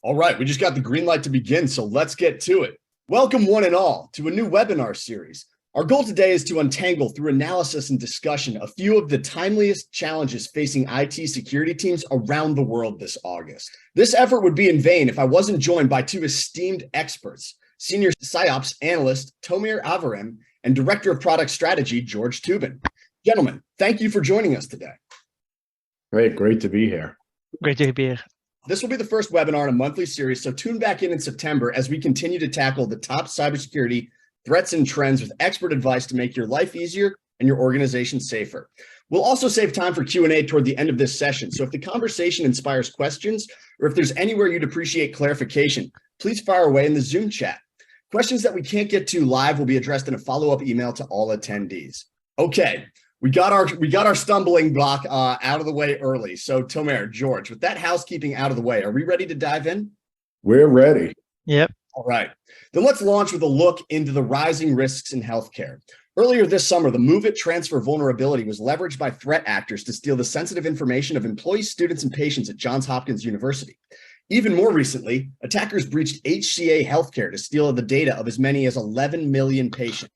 All right, we just got the green light to begin, so let's get to it. Welcome one and all to a new webinar series. Our goal today is to untangle through analysis and discussion a few of the timeliest challenges facing IT security teams around the world this August. This effort would be in vain if I wasn't joined by two esteemed experts, Senior SIOPS Analyst Tomer Averem and Director of Product Strategy George Tubin. Gentlemen, thank you for joining us today. Great to be here. Great to be here. This will be the first webinar in a monthly series, so tune back in September as we continue to tackle the top cybersecurity threats and trends with expert advice to make your life easier and your organization safer. We'll also save time for Q&A toward the end of this session, so if the conversation inspires questions or if there's anywhere you'd appreciate clarification, please fire away in the Zoom chat. Questions that we can't get to live will be addressed in a follow-up email to all attendees. Okay. We got our stumbling block out of the way early. So Tomer, George, with that housekeeping out of the way, are we ready to dive in? We're ready. Yep. All right. Then let's launch with a look into the rising risks in healthcare. Earlier this summer, the Move It transfer vulnerability was leveraged by threat actors to steal the sensitive information of employees, students, and patients at Johns Hopkins University. Even more recently, attackers breached HCA Healthcare to steal the data of as many as 11 million patients.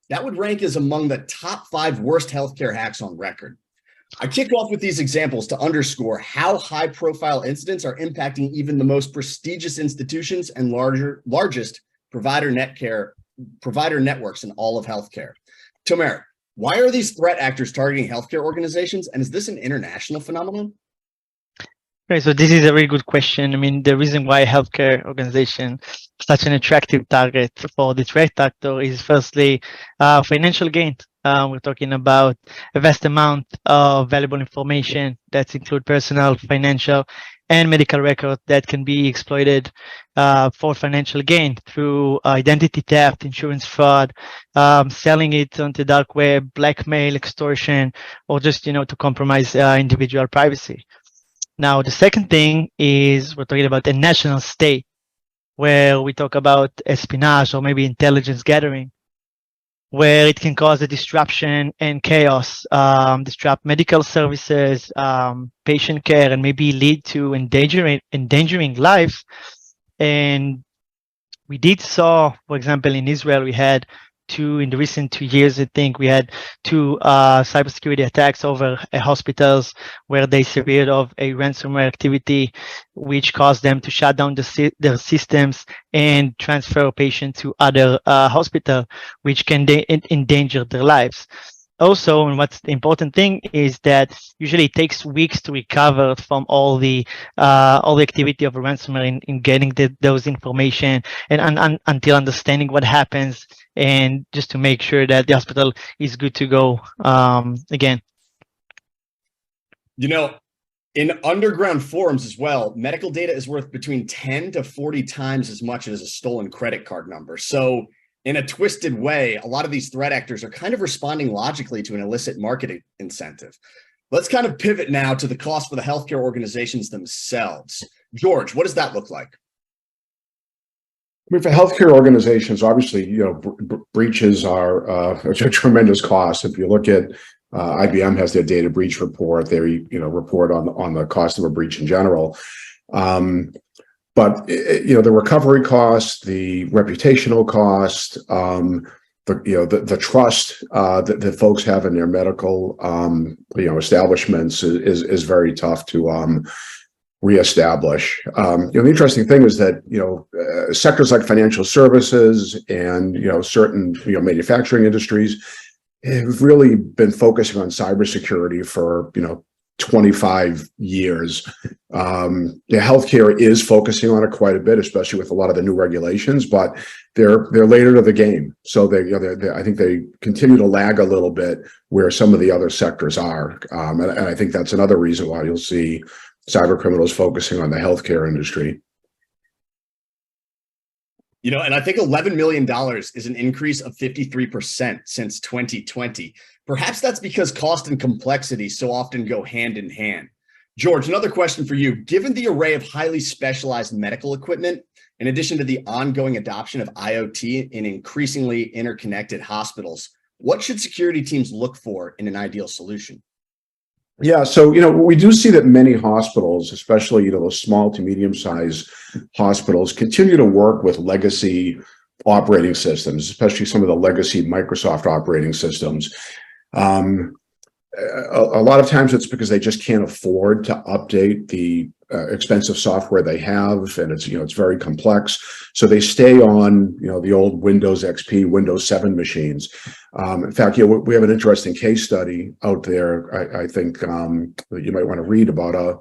That would rank as among the top 5 worst healthcare hacks on record. I kick off with these examples to underscore how high-profile incidents are impacting even the most prestigious institutions and largest provider networks in all of healthcare. Tomer, why are these threat actors targeting healthcare organizations, and is this an international phenomenon? Okay, so this is a very good question. I mean, the reason why healthcare organization is such an attractive target for the threat actor is firstly financial gain. We're talking about a vast amount of valuable information that include personal, financial, and medical records that can be exploited for financial gain through identity theft, insurance fraud, selling it on the dark web, blackmail, extortion, or just to compromise individual privacy. Now, the second thing is we're talking about a national state where we talk about espionage or maybe intelligence gathering, where it can cause a disruption and chaos, disrupt medical services, patient care, and maybe lead to endangering lives. And we saw, for example, in Israel, we had in the recent 2 years, I think we had 2 cybersecurity attacks over hospitals where they surveyed of a ransomware activity, which caused them to shut down their systems and transfer patients to other hospitals, which can endanger their lives. Also, and what's the important thing is that usually it takes weeks to recover from all the activity of a ransomware in getting those information and until understanding what happens, and just to make sure that the hospital is good to go again. In underground forums as well, medical data is worth between 10 to 40 times as much as a stolen credit card number. So in a twisted way, a lot of these threat actors are kind of responding logically to an illicit marketing incentive. Let's kind of pivot now to the cost for the healthcare organizations themselves. George, what does that look like? I mean, for healthcare organizations, obviously, breaches are a tremendous cost. If you look at IBM has their data breach report, they report on the cost of a breach in general. But the recovery cost, the reputational cost, the trust that folks have in their medical establishments is very tough to reestablish. The interesting thing is that sectors like financial services and certain manufacturing industries have really been focusing on cybersecurity for 25 years. Healthcare is focusing on it quite a bit, especially with a lot of the new regulations, but they're later to the game. So I think they continue to lag a little bit where some of the other sectors are. And I think that's another reason why you'll see cyber criminals focusing on the healthcare industry. And I think $11 million is an increase of 53% since 2020. Perhaps that's because cost and complexity so often go hand in hand. George, another question for you. Given the array of highly specialized medical equipment, in addition to the ongoing adoption of IoT in increasingly interconnected hospitals, what should security teams look for in an ideal solution? Yeah, so we do see that many hospitals, especially those small to medium-sized hospitals, continue to work with legacy operating systems, especially some of the legacy Microsoft operating systems. A lot of times it's because they just can't afford to update the expensive software they have, and it's very complex. So they stay on the old Windows XP, Windows 7 machines. In fact, we have an interesting case study out there. I think that you might want to read about a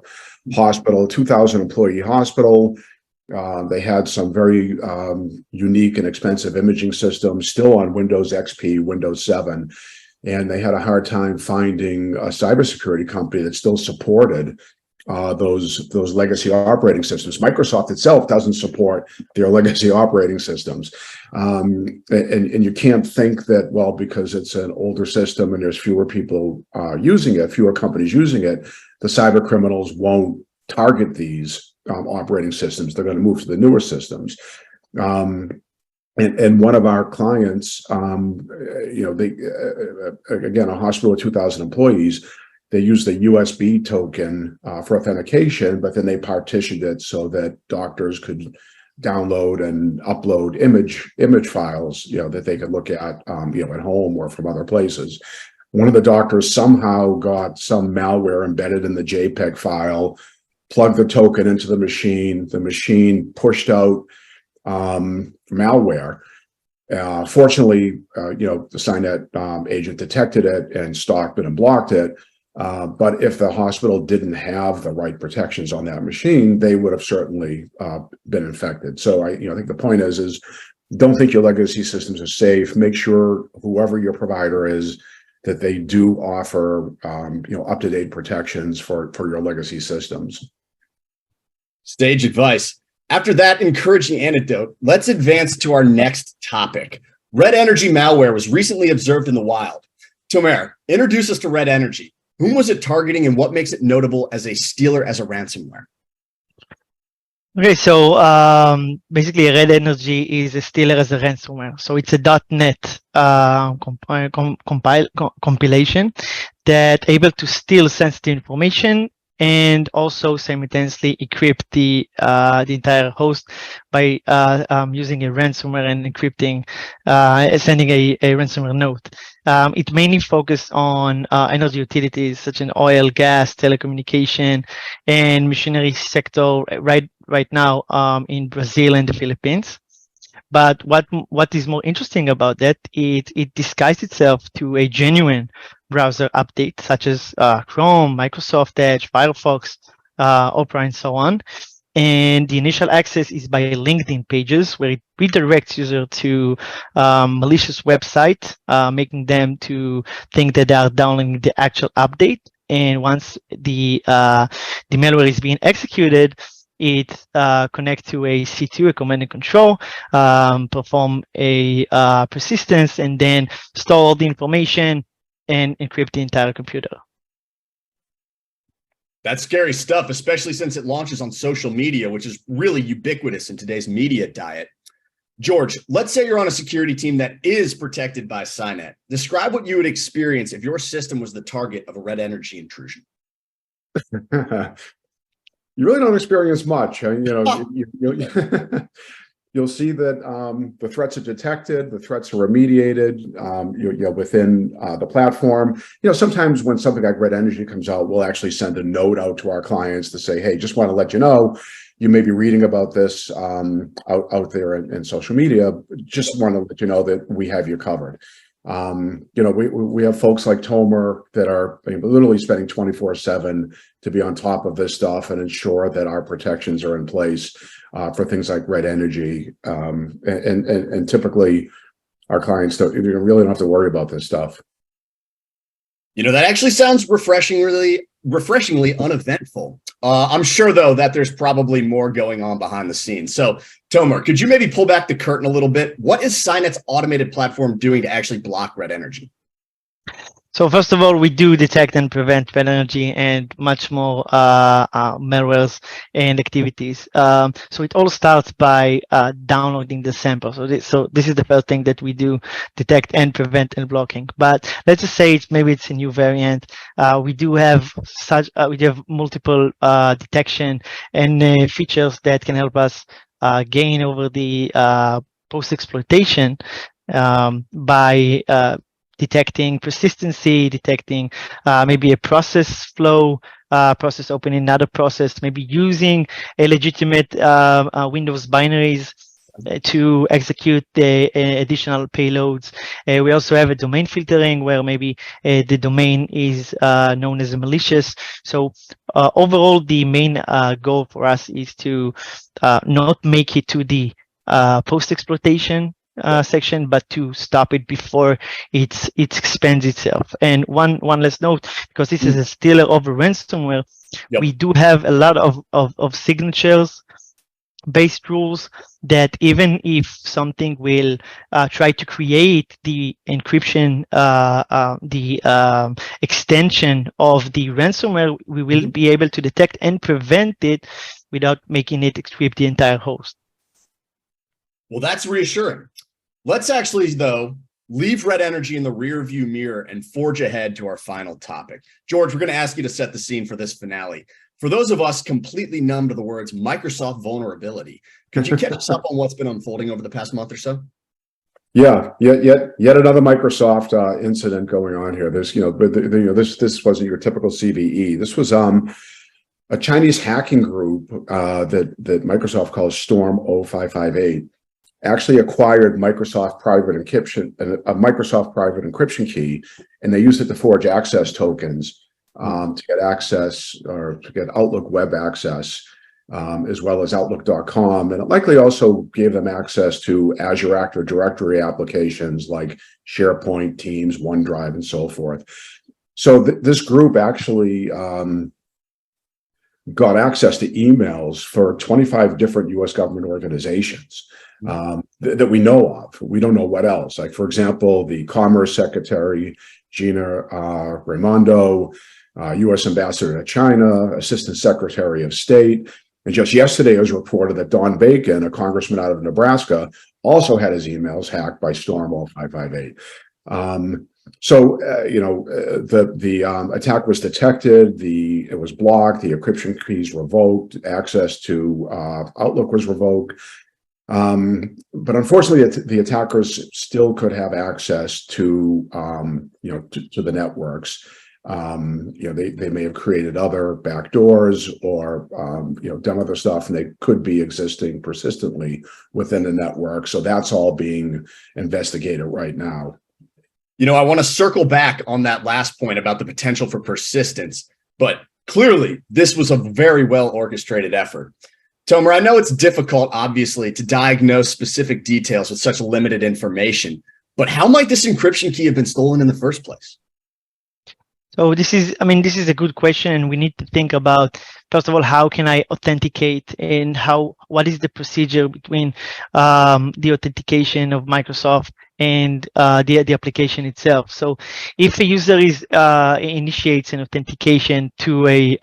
hospital, 2,000 employee hospital. They had some very unique and expensive imaging systems still on Windows XP, Windows 7. And they had a hard time finding a cybersecurity company that still supported those legacy operating systems. Microsoft itself doesn't support their legacy operating systems, and you can't think that, well, because it's an older system and there's fewer people using it, fewer companies using it, the cyber criminals won't target these operating systems. They're going to move to the newer systems. And one of our clients, they again, a hospital with 2,000 employees, they used the USB token for authentication, but then they partitioned it so that doctors could download and upload image files, that they could look at, at home or from other places. One of the doctors somehow got some malware embedded in the JPEG file, plugged the token into the machine pushed out malware. Fortunately, the Signet agent detected it and stalked it and blocked it. But if the hospital didn't have the right protections on that machine, they would have certainly been infected. So I think the point is don't think your legacy systems are safe. Make sure whoever your provider is, that they do offer up-to-date protections for your legacy systems. Sage advice. After that encouraging anecdote, let's advance to our next topic. Red Energy malware was recently observed in the wild. Tomer, introduce us to Red Energy. Whom was it targeting, and what makes it notable as a stealer as a ransomware? Okay, so basically Red Energy is a stealer as a ransomware. So it's a .NET compilation that able to steal sensitive information and also simultaneously encrypt the entire host by using a ransomware and encrypting, sending a ransomware note. It mainly focused on energy utilities such as oil, gas, telecommunication, and machinery sector right now in Brazil and the Philippines. But what is more interesting about that, it disguised itself to a genuine browser update such as Chrome, Microsoft Edge, Firefox, Opera, and so on. And the initial access is by LinkedIn pages, where it redirects user to malicious website, making them to think that they are downloading the actual update. And once the malware is being executed, it connects to a C2, a command and control, perform a persistence, and then store all the information and encrypt the entire computer. That's scary stuff, especially since it launches on social media, which is really ubiquitous in today's media diet. George, let's say you're on a security team that is protected by Signet. Describe what you would experience if your system was the target of a Red Energy intrusion. You really don't experience much. You'll see that the threats are detected, the threats are remediated within the platform. Sometimes when something like Red Energy comes out, we'll actually send a note out to our clients to say, hey, just want to let you know, you may be reading about this out there in social media. Just want to let you know that we have you covered. We have folks like Tomer that are literally spending 24/7 to be on top of this stuff and ensure that our protections are in place for things like Red Energy. And typically our clients really don't have to worry about this stuff. That actually sounds refreshingly uneventful. I'm sure, though, that there's probably more going on behind the scenes. So, Tomer, could you maybe pull back the curtain a little bit? What is Signet's automated platform doing to actually block Red Energy? So first of all, we do detect and prevent threat energy and much more malwares and activities. So it all starts by downloading the sample. So this is the first thing that we do: detect and prevent and blocking. But let's just say maybe it's a new variant. We do have multiple detection and features that can help us gain over the post exploitation by detecting persistency, detecting maybe a process flow, process opening another process, maybe using a legitimate Windows binaries to execute the additional payloads. We also have a domain filtering where maybe the domain is known as a malicious. So overall, the main goal for us is to not make it to the post-exploitation section, but to stop it before it expands itself. And one last note, because this is a stealer over ransomware, we do have a lot of signatures based rules that even if something will try to create the encryption, the extension of the ransomware, we will be able to detect and prevent it without making it encrypt the entire host. Well, that's reassuring. Let's actually, though, leave red energy in the rear view mirror and forge ahead to our final topic. George, we're going to ask you to set the scene for this finale. For those of us completely numb to the words Microsoft vulnerability, could you catch us up on what's been unfolding over the past month or so? Yeah, yet another Microsoft incident going on here. There's, this wasn't your typical CVE. This was a Chinese hacking group that Microsoft calls Storm 0558. Actually acquired Microsoft private encryption, a Microsoft private encryption key, and they used it to forge access tokens to get access, or to get Outlook web access, as well as Outlook.com. And it likely also gave them access to Azure Active Directory applications like SharePoint, Teams, OneDrive, and so forth. So this group actually got access to emails for 25 different US government organizations that we know of. We don't know what else. Like, for example, the Commerce Secretary, Gina Raimondo, US Ambassador to China, Assistant Secretary of State. And just yesterday, it was reported that Don Bacon, a congressman out of Nebraska, also had his emails hacked by Storm 0558. The attack was detected, it was blocked, the encryption keys revoked, access to Outlook was revoked. But unfortunately, the attackers still could have access to to the networks. They may have created other backdoors or done other stuff, and they could be existing persistently within the network. So that's all being investigated right now. I want to circle back on that last point about the potential for persistence, but clearly this was a very well orchestrated effort. Tomer, I know it's difficult, obviously, to diagnose specific details with such limited information, but how might this encryption key have been stolen in the first place? So this is a good question, and we need to think about, first of all, how can I authenticate, and what is the procedure between the authentication of Microsoft and the application itself. So if a user initiates an authentication to a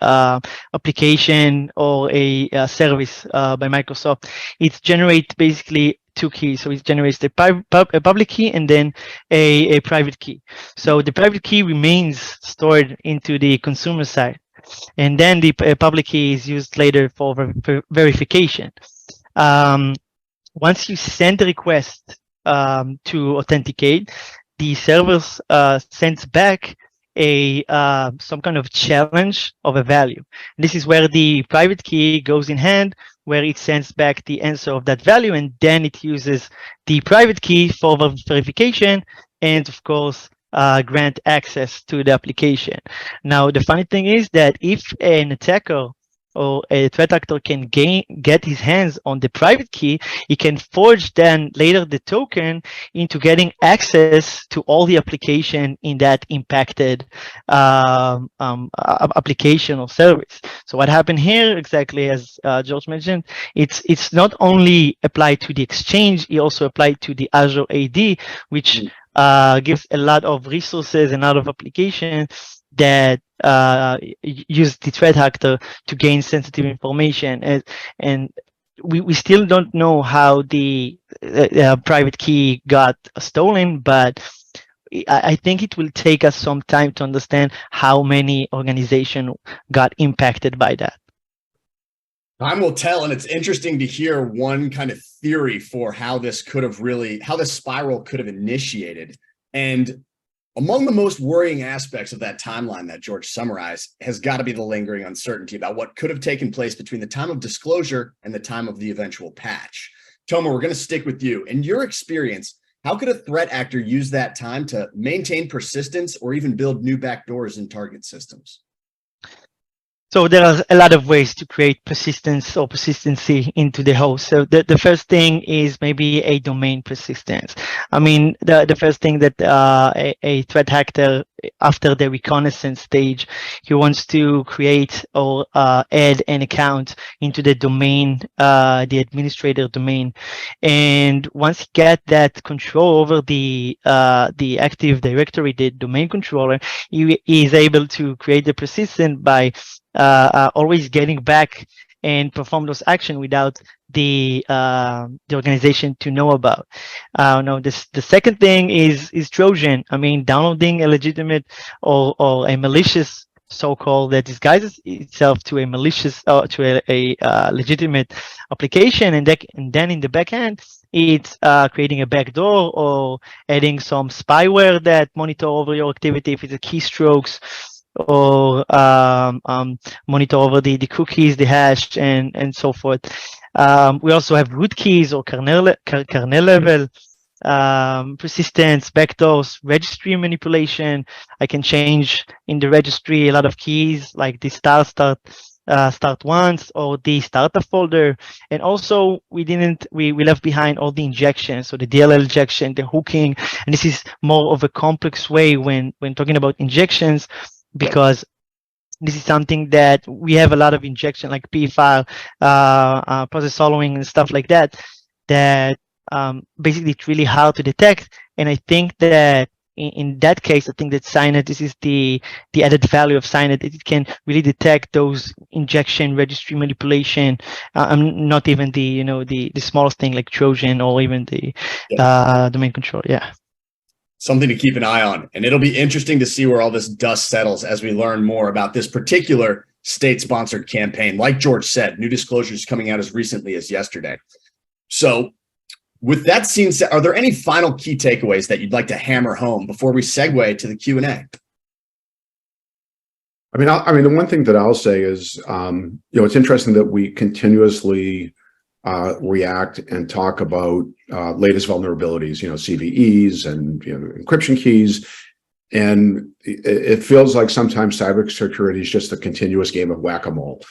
application or a service by Microsoft, it generates basically two keys. So it generates a public key and then a private key. So the private key remains stored into the consumer side, and then the public key is used later for verification. Once you send the request to authenticate, the server sends back some kind of challenge of a value. This is where the private key goes in hand, where it sends back the answer of that value, and then it uses the private key for verification and, of course, grant access to the application. Now, the funny thing is that if an attacker or a threat actor can get his hands on the private key, he can forge then later the token into getting access to all the application in that impacted application or service. So what happened here, exactly as George mentioned, it's not only applied to the exchange, it also applied to the Azure AD, which gives a lot of resources and a lot of applications that use the threat actor to gain sensitive information, and we still don't know how the private key got stolen, but I think it will take us some time to understand how many organizations got impacted by that. Time will tell, and it's interesting to hear one kind of theory for how this spiral could have initiated. And among the most worrying aspects of that timeline that George summarized has got to be the lingering uncertainty about what could have taken place between the time of disclosure and the time of the eventual patch. Tomer, we're going to stick with you. In your experience, how could a threat actor use that time to maintain persistence or even build new backdoors in target systems? So there are a lot of ways to create persistence or persistency into the host. So the first thing is maybe a domain persistence. I mean, the first thing that a threat actor, after the reconnaissance stage, he wants to create or add an account into the domain, the administrator domain. And once he get that control over the Active Directory, the domain controller, he is able to create the persistence by always getting back and perform those actions without the organization to know about. Now, the second thing is Trojan. I mean, downloading a legitimate or a malicious so-called that disguises itself to a malicious to a legitimate application, and then in the back end, it's creating a backdoor or adding some spyware that monitor over your activity if it's a keystrokes, or monitor over the cookies, the hash, and so forth. We also have root keys or kernel level persistence, backdoors, registry manipulation. I can change in the registry a lot of keys like the start once or the starter folder. And also we left behind all the injections, so the DLL injection, the hooking, and this is more of a complex way when talking about injections, because this is something that we have a lot of injection like p-file, process following and stuff like that, basically it's really hard to detect. And I think that in that case, I think that Cynet, this is the added value of Cynet, it can really detect those injection, registry manipulation. Not even the smallest thing like Trojan or even the domain control. Yeah. Something to keep an eye on. And it'll be interesting to see where all this dust settles as we learn more about this particular state-sponsored campaign. Like George said, new disclosures coming out as recently as yesterday. So with that scene set, are there any final key takeaways that you'd like to hammer home before we segue to the Q&A? I mean, the one thing that I'll say is, it's interesting that we continuously react and talk about latest vulnerabilities, CVEs and encryption keys, and it feels like sometimes cybersecurity is just a continuous game of whack-a-mole.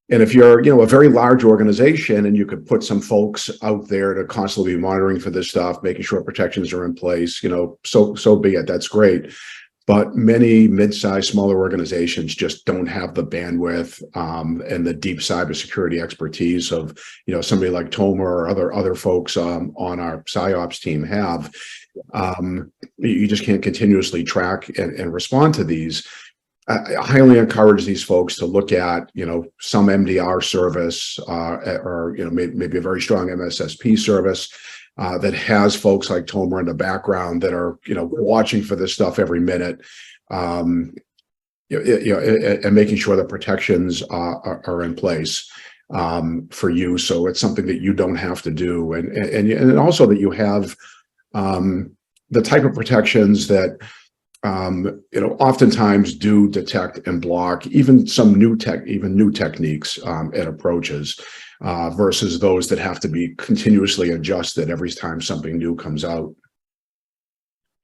And if you're a very large organization and you could put some folks out there to constantly be monitoring for this stuff, making sure protections are in place, so be it. That's great. But many mid-sized, smaller organizations just don't have the bandwidth and the deep cybersecurity expertise of, somebody like Tomer or other folks on our PsyOps team have. You just can't continuously track and respond to these. I highly encourage these folks to look at, some MDR service or maybe a very strong MSSP service that has folks like Tomer in the background that are, watching for this stuff every minute, and making sure that protections are in place for you. So it's something that you don't have to do. And also that you have the type of protections that, oftentimes do detect and block even some new techniques and approaches, versus those that have to be continuously adjusted every time something new comes out.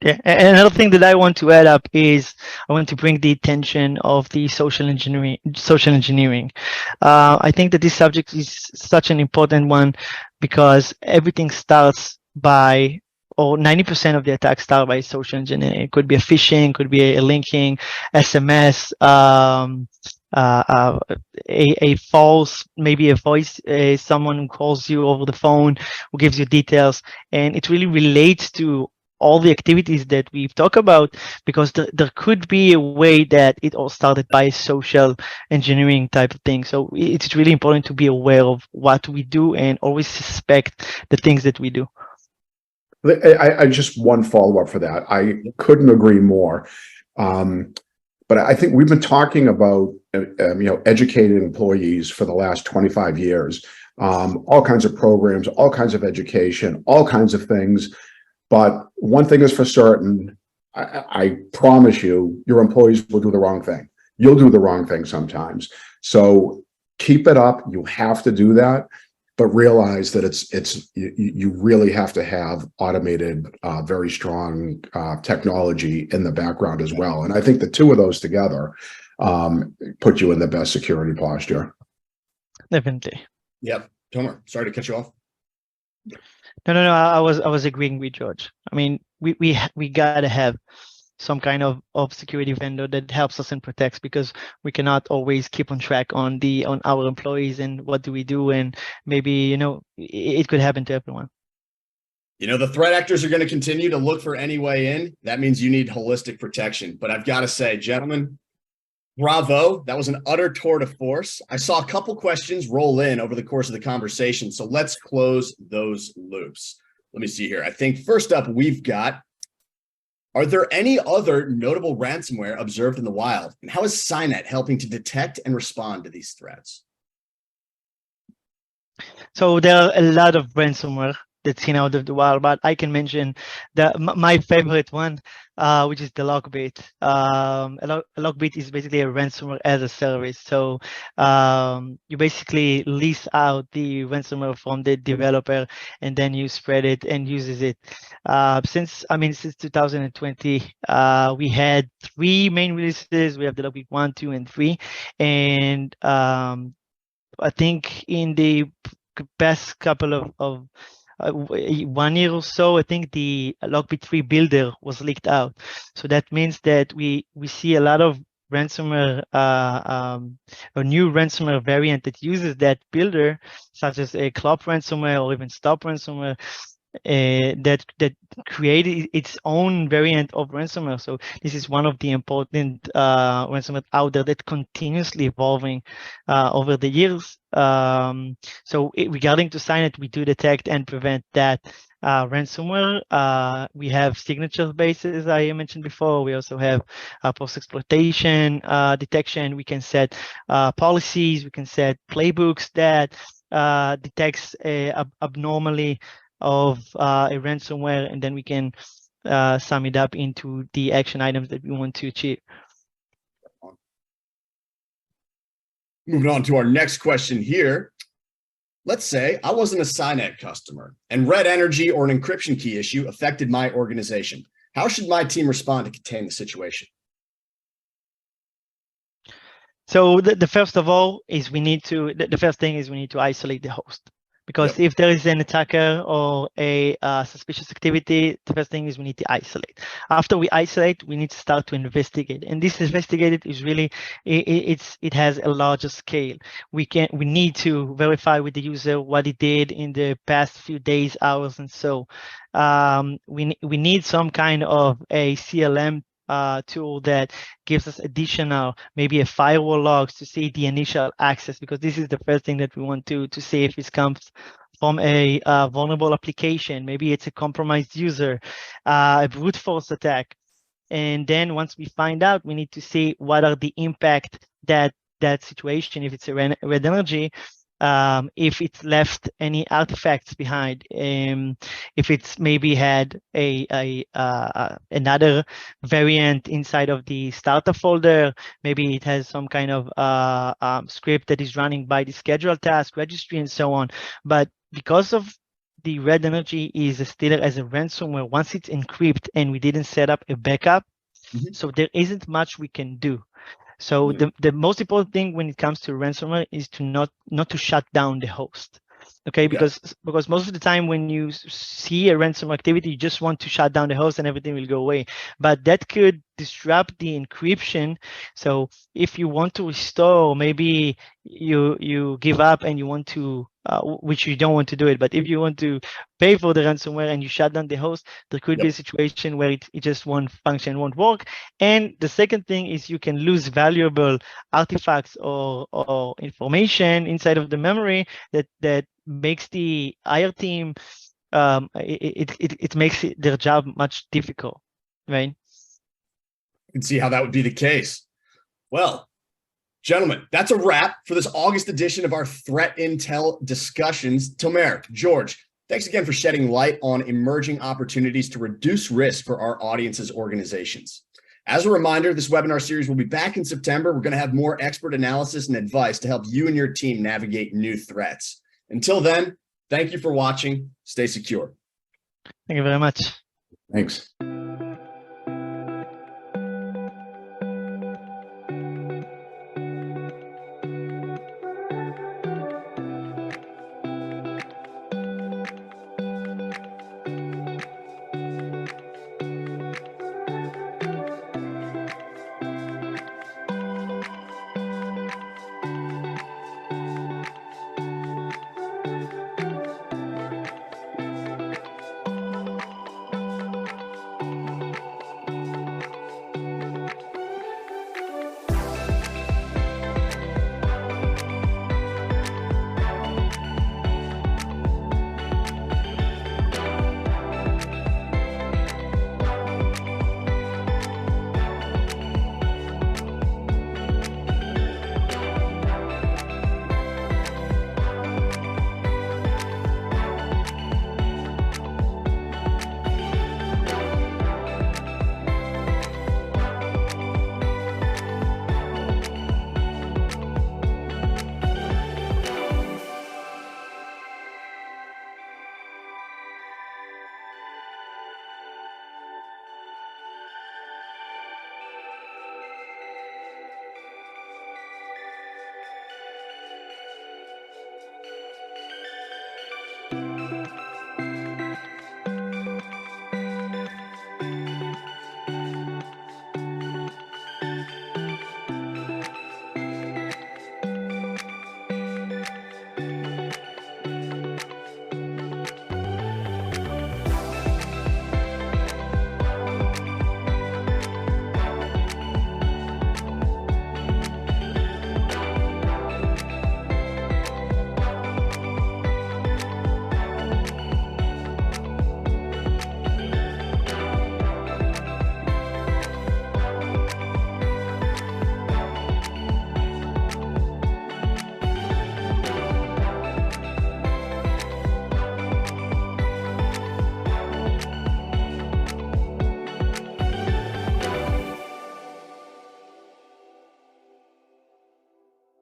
Yeah, and another thing that I want to add up is I want to bring the attention of the social engineering. I think that this subject is such an important one because everything starts by, or 90% of the attacks start by social engineering. It could be a phishing, could be a linking, SMS, a false, maybe a voice, someone who calls you over the phone, who gives you details, and it really relates to all the activities that we've talked about, because there could be a way that it all started by social engineering type of thing. So it's really important to be aware of what we do and always suspect the things that we do. I just one follow-up for that. I couldn't agree more. But I think we've been talking about educating employees for the last 25 years, all kinds of programs, all kinds of education, all kinds of things. But one thing is for certain, I promise you, your employees will do the wrong thing. You'll do the wrong thing sometimes. So keep it up. You have to do that, but realize that you really have to have automated, very strong technology in the background as well. And I think the two of those together put you in the best security posture. Definitely. Yep. Tomer, sorry to cut you off. No. I was agreeing with George. I mean, we gotta have some kind of security vendor that helps us and protects, because we cannot always keep on track on our employees and what do we do, and maybe it could happen to everyone. The threat actors are going to continue to look for any way in. That means you need holistic protection. But I've got to say, gentlemen, bravo. That was an utter tour de force. I saw a couple questions roll in over the course of the conversation, so let's close those loops. Let me see here. I think first up we've got, are there any other notable ransomware observed in the wild? And how is Cynet helping to detect and respond to these threats? So there are a lot of ransomware that's out of the wild, but I can mention my favorite one, which is the Lockbit. A Lockbit is basically a ransomware as a service. So you basically lease out the ransomware from the developer, and then you spread it and uses it. Since 2020, we had 3 main releases. We have the Lockbit 1, 2, and 3, and I think in the past couple of 1 year or so, I think the Lockbit 3 builder was leaked out. So that means that we see a lot of ransomware, a new ransomware variant that uses that builder, such as a Clop ransomware or even Stop ransomware, that created its own variant of ransomware. So this is one of the important ransomware out there that continuously evolving over the years. So regarding to Cynet, we do detect and prevent that ransomware. We have signature bases, as I mentioned before. We also have post-exploitation detection. We can set policies. We can set playbooks that detects abnormally of a ransomware, and then we can sum it up into the action items that we want to achieve. Moving on to our next question here. Let's say I wasn't a Cynet customer and red energy or an encryption key issue affected my organization. How should my team respond to contain the situation? So the first thing is we need to isolate the host. Because if there is an attacker or a suspicious activity, the first thing is we need to isolate. After we isolate, we need to start to investigate. And this investigated is really, it has a larger scale. We need to verify with the user what he did in the past few days, hours, and so. We need some kind of a CLM tool that gives us additional, maybe a firewall logs to see the initial access, because this is the first thing that we want to see if it comes from a vulnerable application. Maybe it's a compromised user, a brute force attack. And then once we find out, we need to see what are the impact that situation, if it's a red energy, if it's left any artifacts behind, if it's maybe had another variant inside of the starter folder, maybe it has some kind of script that is running by the schedule task registry and so on. But because of the red energy is still as a ransomware, once it's encrypted and we didn't set up a backup, so there isn't much we can do. So the most important thing when it comes to ransomware is to not to shut down the host. Okay, because most of the time when you see a ransomware activity, you just want to shut down the host and everything will go away. But that could disrupt the encryption. So if you want to restore, maybe you give up and you want to which you don't want to do it. But if you want to pay for the ransomware and you shut down the host, there could be a situation where it just won't function, won't work. And the second thing is you can lose valuable artifacts or information inside of the memory that makes the IR team, it makes their job much difficult, right? You can see how that would be the case. Well, gentlemen, that's a wrap for this August edition of our Threat Intel discussions. Tomer, George, thanks again for shedding light on emerging opportunities to reduce risk for our audience's organizations. As a reminder, this webinar series will be back in September. We're going to have more expert analysis and advice to help you and your team navigate new threats. Until then, thank you for watching. Stay secure. Thank you very much. Thanks.